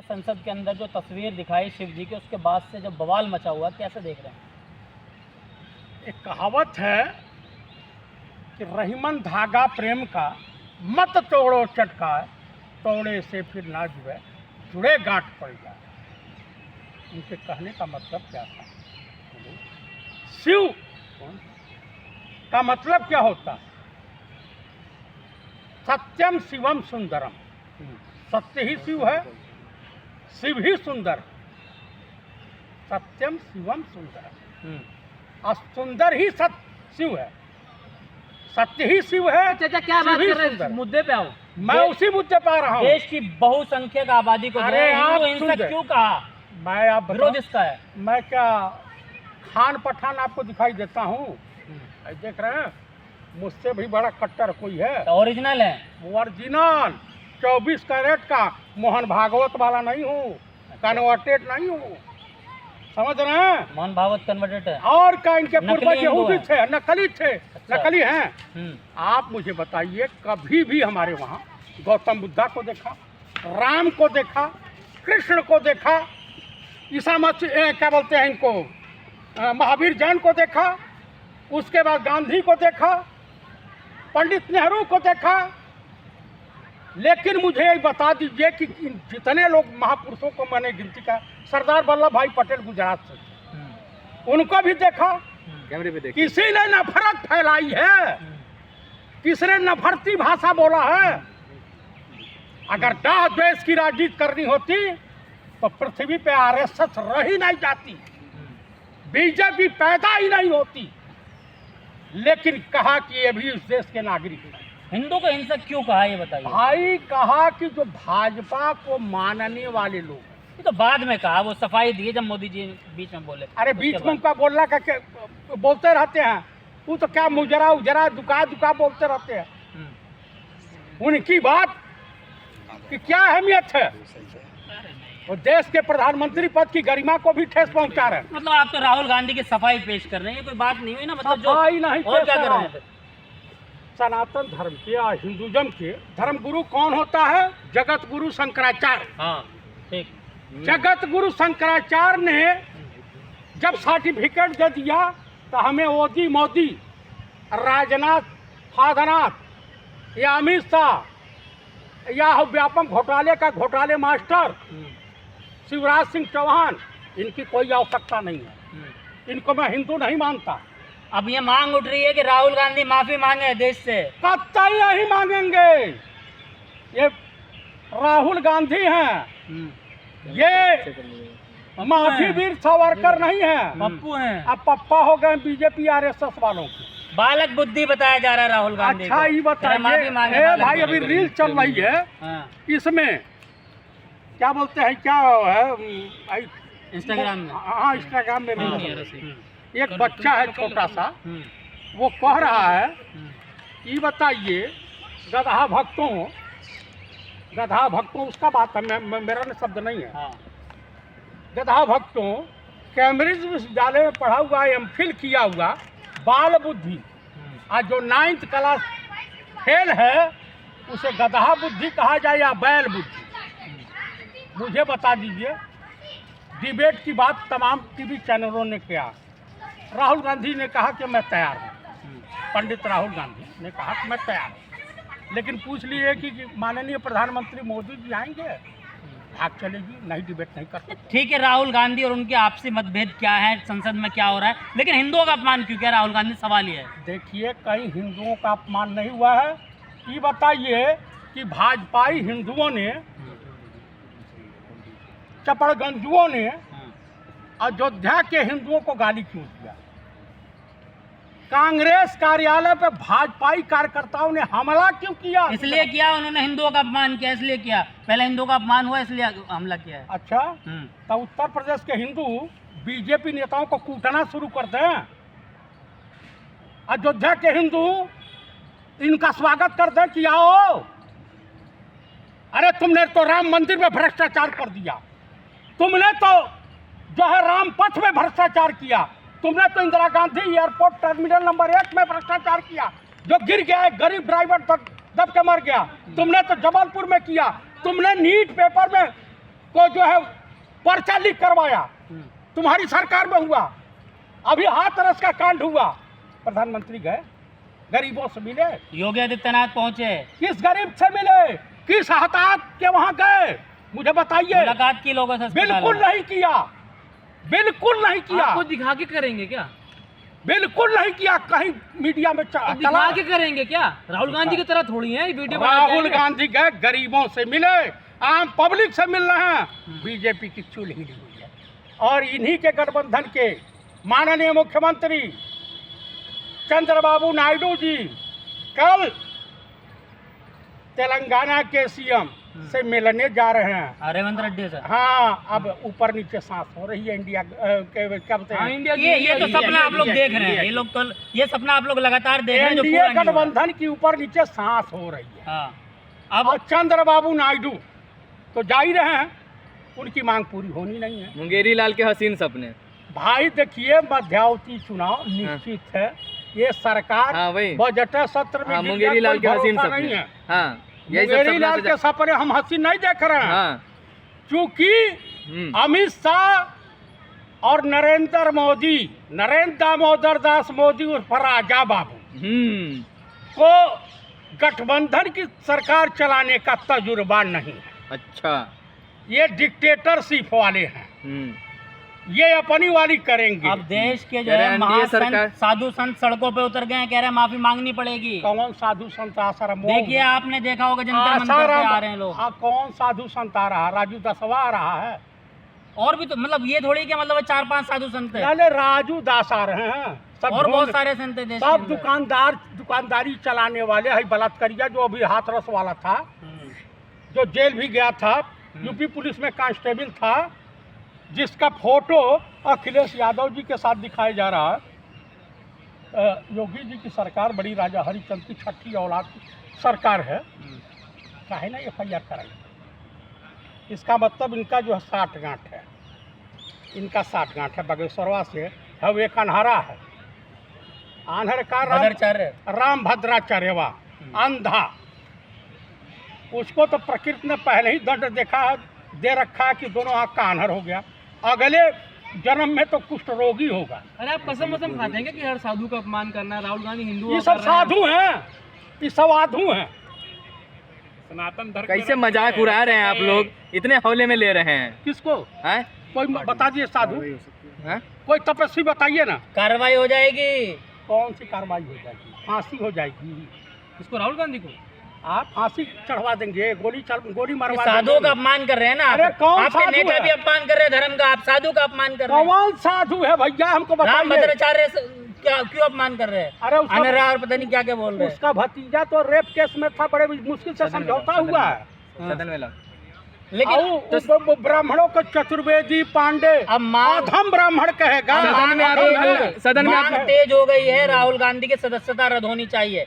संसद के अंदर जो तस्वीर दिखाई शिव जी की, उसके बाद से जो बवाल मचा हुआ, कैसे देख रहे हैं? एक कहावत है कि रहीमन धागा प्रेम का मत तोड़ो चटका, तोड़े से फिर ना जुड़े, जुड़े गांठ पड़ जाए। उनके कहने का मतलब क्या था? शिव का मतलब क्या होता है? सत्यम शिवम सुंदरम। सत्य ही शिव है, शिव ही सुंदर। सत्यम शिवम सुंदरम, और सुंदर ही शिव है, सत्य ही शिव है। चाचा क्या बात कर रहे हैं? मुद्दे पे आओ। मैं उसी मुद्दे पे आ रहा हूँ। देश की बहुसंख्यक आबादी को अरे आप हिंसा सुन क्यों कहा? मैं आप विरोध इसका है। मैं क्या खान पठान आपको दिखाई देता हूँ? देख रहे हैं, मुझसे भी बड़ा कट्टर कोई है? तो ओरिजिनल है, ओरिजिनल 24 कैरेट का, मोहन भागवत वाला नहीं हूँ, कन्वर्टेड नहीं हूँ, समझ रहे हैं? मोहन भागवत कन्वर्टेड है। और का इनके नकली पूर्वज हिंदू यहूदी है। थे, नकली थे। अच्छा। नकली हैं। आप मुझे बताइए, कभी भी हमारे वहाँ गौतम बुद्धा को देखा, राम को देखा, कृष्ण को देखा, ईसा मसीह क्या बोलते हैं इनको, महावीर जैन को देखा, उसके बाद गांधी को देखा, पंडित नेहरू को देखा। लेकिन मुझे ये बता दीजिए कि जितने लोग महापुरुषों को मैंने गिनती का, सरदार वल्लभ भाई पटेल गुजरात से, उनको भी देखा। कैमरे पे किसी ने नफरत फैलाई है, किसने नफरती भाषा बोला है? अगर दाह द्वेष की राजनीति करनी होती तो पृथ्वी पे आरएसएस रह ही नहीं जाती, बीजेपी पैदा ही नहीं होती। लेकिन कहा कि ये भी इस देश के नागरिक हैं। हिंदू को हिंसक क्यों कहा, ये बताइए। भाई कहा कि जो भाजपा को मानने वाले लोग, ये तो बाद में कहा, वो सफाई दी जब मोदी जी बीच में बोले। अरे बीच में उनका बोलना का बोलते रहते हैं, वो तो क्या मुजरा उजरा दुका दुका बोलते रहते हैं। उनकी बात की क्या अहमियत है? वो देश के प्रधानमंत्री पद की गरिमा को भी ठेस पहुंचा रहे हैं। मतलब आप तो राहुल गांधी की सफाई पेश कर रहे हैं, ये कोई बात नहीं हुई ना? मतलब जो सफाई नहीं और पेश क्या कर कर रहा रहे हूं। हैं? सनातन धर्म के या हिंदुज्म के धर्म गुरु कौन होता है? जगत गुरु शंकराचार्य। हाँ ठीक। जगत गुरु शंकराचार्य ने जब सर्टिफिकेट दे दिया तो हमें मोदी मोदी, राजनाथ, फादरनाथ या अमित शाह या व्यापम घोटाले का घोटाले मास्टर शिवराज सिंह चौहान, इनकी कोई आवश्यकता नहीं है। इनको मैं हिंदू नहीं मानता। अब ये मांग उठ रही है कि राहुल गांधी माफी मांगे देश से। कतई नहीं मांगेंगे। ये राहुल गांधी हैं, ये माफी वीर सावरकर नहीं है, पप्पू हैं। अब पप्पा हो गए बीजेपी आरएसएस वालों की। बालक बुद्धि बताया जा रहा है राहुल गांधी अच्छा को। ये बताइए, माफी मांगे ए बालक भाई बुद्धि अभी को। रील चल रही है, हाँ, इसमें क्या बोलते हैं, क्या है इंस्टाग्राम में। हाँ इंस्टाग्राम में हाँ, भी एक बच्चा है छोटा सा, वो कह रहा है, ये बताइए गधा भक्तों उसका बात है, मेरा शब्द नहीं है। हाँ। गधा भक्तों, कैम्ब्रिज विश्वविद्यालय में पढ़ा हुआ, एमफिल किया हुआ, बाल बुद्धि, आज जो 9th क्लास फेल है उसे गधा बुद्धि कहा जाए या बैल बुद्धि? मुझे बता दीजिए। डिबेट की बात तमाम टीवी चैनलों ने किया। राहुल गांधी ने कहा कि मैं तैयार हूँ, पंडित राहुल गांधी ने कहा कि मैं तैयार हूँ। लेकिन पूछ लिए कि माननीय प्रधानमंत्री मोदी जी आएंगे, भाग चलेगी, नहीं डिबेट नहीं करते। ठीक है, राहुल गांधी और उनके आपसी मतभेद क्या है, संसद में क्या हो रहा है, लेकिन हिंदुओं का अपमान क्यों किया राहुल गांधी? सवाल ये है। देखिए, कहीं हिंदुओं का अपमान नहीं हुआ है। ये बताइए कि भाजपाई हिंदुओं ने, चपड़गंजुओं ने अयोध्या के हिंदुओं को गाली क्यों दिया? कांग्रेस कार्यालय पर भाजपाई कार्यकर्ताओं ने हमला क्यों किया? इसलिए किया, उन्होंने हिंदुओं का अपमान किया इसलिए किया। पहले हिंदुओं का अपमान हुआ इसलिए हमला किया है। अच्छा, तो उत्तर प्रदेश के हिंदू बीजेपी नेताओं को कूटना शुरू करते हैं। अयोध्या के हिंदू इनका स्वागत करते हैं कि आओ, अरे तुमने तो राम मंदिर में भ्रष्टाचार कर दिया, तुमने तो जो है राम पथ में भ्रष्टाचार किया, तुमने तो Indira Gandhi airport terminal number 1 में भ्रष्टाचार किया, जो गिर गया एक गरीब ड्राइवर दब के मर गया, तुमने तो जबलपुर में किया, तुमने नीट पेपर में को जो है पर्चा लीक करवाया, तुम्हारी सरकार में हुआ। अभी हाथरस का कांड हुआ, प्रधानमंत्री गए, गरीबों से मिले, योगी आदित्यनाथ पहुंचे, किस गरीब से मिले, किस हताहत के वहां गए, मुझे बताइए। मुलाकात की लोगों से? बिल्कुल नहीं किया, बिल्कुल नहीं किया। आपको दिखा के करेंगे क्या? बिल्कुल नहीं किया। कहीं मीडिया में दिखा के करेंगे क्या? राहुल गांधी की तरह थोड़ी है वीडियो। राहुल गांधी गए, गरीबों से मिले, आम पब्लिक से मिल रहे हैं। बीजेपी की चूल हिली हुई है और इन्हीं के गठबंधन के माननीय मुख्यमंत्री चंद्रबाबू नायडू जी कल तेलंगाना के सीएम से मिलने जा रहे हैं, रेवंत रेड्डी से। हाँ, अब ऊपर नीचे सांस हो रही है इंडिया के, क्या बोलते हैं, इंडिया ये तो सपना आप लोग देख रहे हैं, ये लोग तो ये सपना आप लोग लगातार देख रहे हैं जो पूरा नहीं हुआ। गठबंधन की ऊपर नीचे सांस हो रही है। हाँ, अब चंद्रबाबू नायडू तो जा ही रहे हैं, उनकी मांग पूरी होनी नहीं है। मुंगेरी लाल के हसीन सपने। भाई देखिए, मध्यावधि चुनाव निश्चित है, ये सरकार बजट सत्र में मुंगेरी लाल के हसीन सपने है। हाँ, मुंगेरी लाल के सपने हम हसीन नहीं देख रहे हैं, क्योंकि अमित शाह और नरेंद्र दामोदर दास मोदी उर्फ राजा बाबू को गठबंधन की सरकार चलाने का तजुर्बा नहीं है। अच्छा, ये डिक्टेटरशिप वाले हैं, ये अपनी वाली करेंगे। अब देश के जो है महासंत साधु संत सड़कों पे उतर गए हैं, कह रहे हैं माफी मांगनी पड़ेगी। कौन साधु संत आसाराम? देखिए, आपने देखा होगा जंतर मंतर पे आ रहे हैं लोग। कौन साधु संत आ रहा है? राजू दसवा आ रहा है, और भी तो मतलब ये थोड़ी कि मतलब 4-5 साधु संत है, अरे राजू दास आ रहे हैं, सब और बहुत सारे संत हैं। सब दुकानदारी चलाने वाले है। बलात्कारिया जो अभी हाथरस वाला था, जो जेल भी गया था, यूपी पुलिस में कांस्टेबल था, जिसका फोटो अखिलेश यादव जी के साथ दिखाया जा रहा है। योगी जी की सरकार बड़ी राजा हरिचंद की छठी औलाद की सरकार है, काहे ना FIR कराई? इसका मतलब इनका जो है 60 गांठ है, इनका 60 गांठ है। बागेश्वरवा से है, वो एक अनहरा है, आन्हर का राम भद्राचार्यवा अंधा, उसको तो प्रकृति ने पहले ही दंड दे रखा है कि दोनों आँख का आन्हर हो गया, अगले जन्म में तो कुष्ठ रोगी होगा। अरे आप कसम खाते हैं कि हर साधु का अपमान करना? राहुल गांधी हिंदू, ये सब साधु हैं, ये सब साधु हैं। सनातन धर्म कैसे मजाक उड़ा रहे हैं आप लोग, इतने हौले में ले रहे हैं? किसको है? कोई बता दिए साधु, कोई तपस्वी बताइए ना। कार्रवाई हो जाएगी। कौन सी कार्रवाई हो जाएगी? फांसी हो जाएगी। इसको राहुल गांधी को आप फांसी चढ़वा देंगे, गोली मारवा। साधु का अपमान कर रहे हैं ना। अरे कौन आपके नेता भी अपमान कर रहे हैं धर्म का, आप साधु का अपमान कर रहे हैं। कौन साधु है भैया, हमको बताइए। राम भद्राचार्य क्यों अपमान कर रहे हैं? अरे अनरा और पता नहीं क्या क्या बोल रहे हैं। उसका भतीजा तो रेप केस में था, बड़े मुश्किल से समझौता हुआ है सदन में। लेकिन तो ब्राह्मणों को चतुर्वेदी पांडे अब अधम ब्राह्मण कहेगा। सदन में तेज हो गई है, राहुल गांधी की सदस्यता रद्द होनी चाहिए।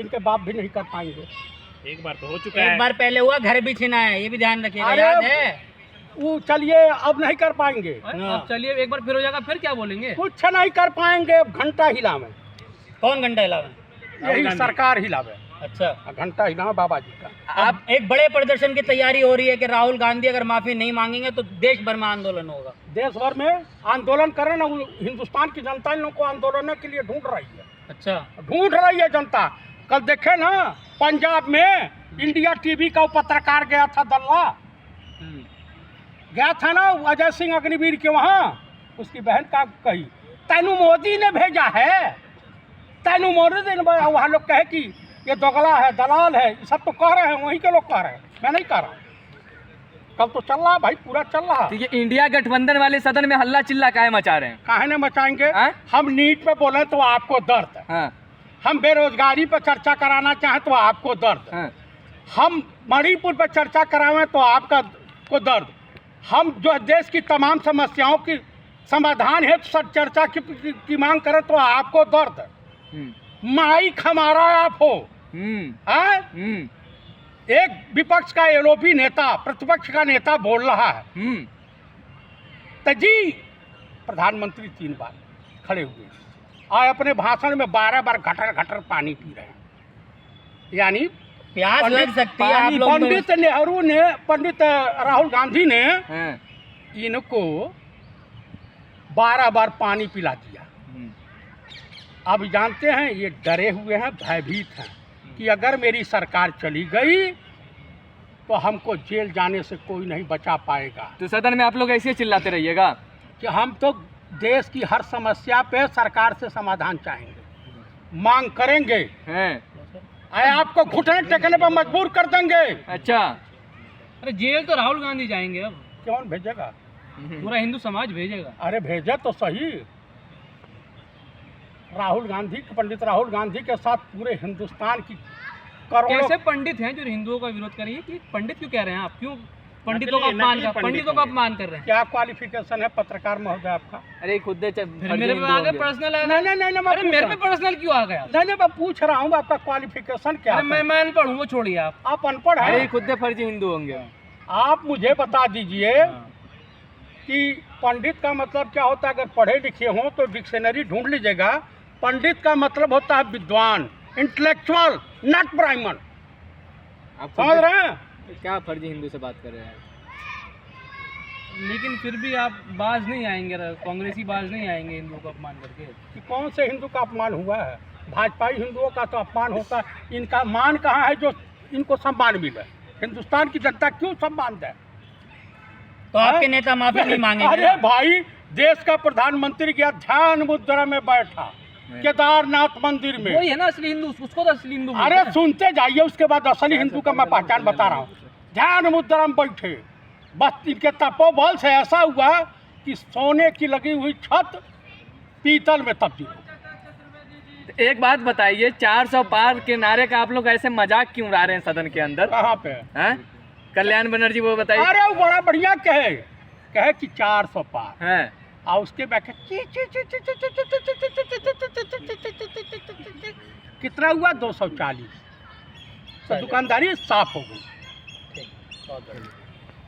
इनके बाप भी नहीं कर पाएंगे। एक बार तो हो चुका है, एक बार पहले हुआ, घर भी छीना है, ये भी ध्यान रखिएगा, याद है? वो चलिए, अब नहीं कर पाएंगे। अब चलिए एक बार फिर हो जाएगा, फिर क्या बोलेंगे? कुछ नहीं कर पाएंगे, घंटा हिलावे। कौन घंटा हिलावे? यही सरकार हिलावे। अच्छा, घंटा हिलावे बाबा जी का। अब एक बड़े प्रदर्शन की तैयारी हो रही है कि राहुल गांधी अगर माफी नहीं मांगेंगे तो देश भर में आंदोलन होगा। देश भर में आंदोलन कर रहे ना, हिंदुस्तान की जनता इन लोगों को आंदोलन के लिए ढूंढ रही है। अच्छा, ढूंढ रही है जनता। कल देखे ना, पंजाब में इंडिया टीवी का पत्रकार गया था, दल्ला गया था ना, अजय सिंह अग्निवीर के वहाँ, उसकी बहन का कही तैनू मोदी ने भेजा है, तैनू मोदी ने। वहाँ लोग कहे कि ये दोगला है, दलाल है, सब तो कह रहे हैं, वहीं के लोग कह रहे हैं, मैं नहीं कह रहा। कल तो चल रहा भाई, पूरा चल रहा। तो ये इंडिया गठबंधन वाले सदन में हल्ला चिल्ला काहे मचा रहे हैं? काहे न मचाएंगे? हम नीट पे बोले तो आपको दर्द है, हम बेरोजगारी पर चर्चा कराना चाहें तो आपको दर्द, हम मणिपुर पर चर्चा करावें तो आपका को दर्द, हम जो देश की तमाम समस्याओं की समाधान है चर्चा की मांग करें तो आपको दर्द। माइक हमारा आप हो। एक विपक्ष का एलओपी नेता प्रतिपक्ष का नेता बोल रहा है तो जी प्रधानमंत्री 3 बार खड़े हुए और अपने भाषण में 12 बार घटर घटर पानी पी रहे हैं, यानी प्यास लग सकती है आप लोग पंडित नेहरू ने, पंडित राहुल गांधी ने हैं। इनको 12 बार पानी पिला दिया। अब जानते हैं ये डरे हुए हैं, भयभीत हैं कि अगर मेरी सरकार चली गई तो हमको जेल जाने से कोई नहीं बचा पाएगा। तो सदन में आप लोग ऐसे चिल्लाते रहिएगा कि हम तो देश की हर समस्या पे सरकार से समाधान चाहेंगे, मांग करेंगे, हैं। आपको घुटने टेकने पर मजबूर कर देंगे। अच्छा, अरे जेल तो राहुल गांधी जाएंगे अब, कौन भेजेगा? पूरा हिंदू समाज भेजेगा। अरे भेजे तो सही। राहुल गांधी, पंडित राहुल गांधी के साथ पूरे हिंदुस्तान की करोड़ों। कैसे पंडित हैं जो हिंदुओं का विरोध कर रही है? कि पंडित क्यों कह रहे हैं आप? क्यों पंडितों का अपमान कर रहे हैं? क्या क्वालिफिकेशन है पत्रकार महोदय आपका? अरे खुद फिर मेरे पे आगे पर्सनल है। नहीं, अरे मेरे पे पर्सनल क्यों आ गया? नहीं, मैं पूछ रहा हूँ आपका क्वालिफिकेशन क्या है? मैं अनपढ़ हूँ, वो छोड़िए आप अनपढ़ अरे हैं। खुद फर्जी हिंदू होंगे। आप मुझे बता दीजिए कि पंडित का मतलब क्या होता है? अगर पढ़े लिखे हों तो डिक्शनरी ढूंढ लीजिएगा। पंडित का मतलब होता है विद्वान, इंटेलेक्चुअल, नॉट ब्राह्मण। आप समझ रहे हैं? क्या फर्जी हिंदू से बात कर रहे हैं? लेकिन फिर भी आप बाज नहीं आएंगे, कांग्रेसी बाज नहीं आएंगे हिंदुओं का अपमान करके। कि कौन से हिंदू का अपमान हुआ है? भाजपाई हिंदुओं का तो अपमान होता है। इनका मान कहाँ है जो इनको सम्मान मिले? हिंदुस्तान की जनता क्यों सम्मान दे? तो आपके नेता माफी नहीं मांगेंगे? अरे भाई, देश का प्रधानमंत्री गया ध्यान मुद्रा में बैठा केदारनाथ मंदिर में। वही है ना असली हिंदू, उसको तो असली हिंदू। अरे सुनते जाइए, उसके बाद असली हिंदू का मैं पहचान बता रहा हूँ। ध्यान मुद्रा में बैठे, बस इनके तपोबल से ऐसा हुआ कि सोने की लगी हुई छत पीतल में तब्दील हो गई। एक बात बताइए, 400 पार के नारे का आप लोग ऐसे मजाक क्यों उड़ा रहे हैं सदन के अंदर? कहाँ पे? हैं? कल्याण बनर्जी वो बताइए। अरे वो बड़ा बढ़िया कहे कि 400 पार, हैं? और उसके बैठ कितना हुआ? 240। तो दुकानदारी साफ हो गई।